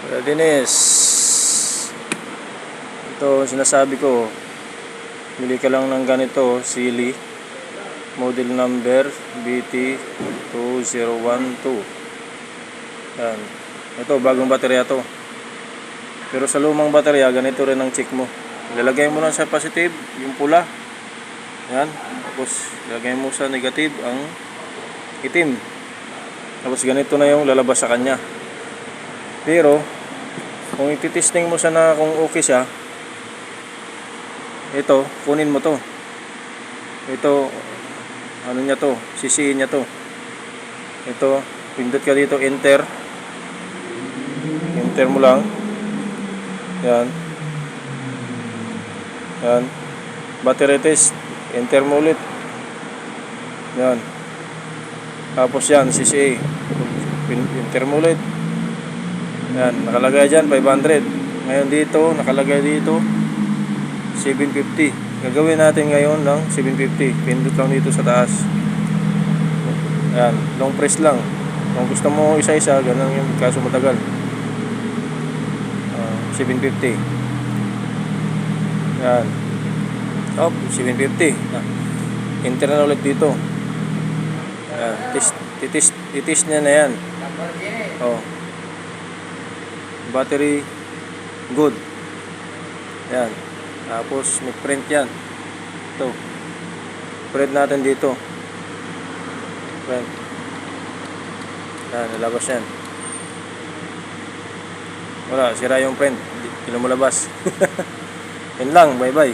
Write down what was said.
Dinis, ito sinasabi ko, bili ka lang ng ganito, Sealy, model number BT2012. Yan. Ito, bagong baterya to. Pero sa lumang baterya, ganito rin ang check mo. Lalagay mo lang sa positive, yung pula. Yan. Tapos, lalagay mo sa negative, ang itim. Tapos, ganito na yung lalabas sa kanya. Pero, kung ititesting mo sana kung okay siya, ito, kunin mo to. Ito, ano niya to, sisiin niya to. Ito, pindot ka dito, enter. Enter mo lang. Yan. Yan. Battery test. Enter mo ulit. Yan. Tapos yan, CCA. Enter mo ulit. Yan, nakalagay dyan 500. Ngayon dito, nakalagay dito 750. Gagawin natin ngayon ng 750. Pindot lang dito sa taas. Yan, long press lang. Kung gusto mo isa-isa, ganun yung kaso matagal. 750. Yan. Op, 750. Enter na ulit dito. Yan, titest niya na yan. Oh. Battery good. Yan. Tapos may print yan. Ito. Print natin dito. Print. Yan, nalabas yan. Wala, sira yung print. Hindi lumulabas. Yan lang, bye bye.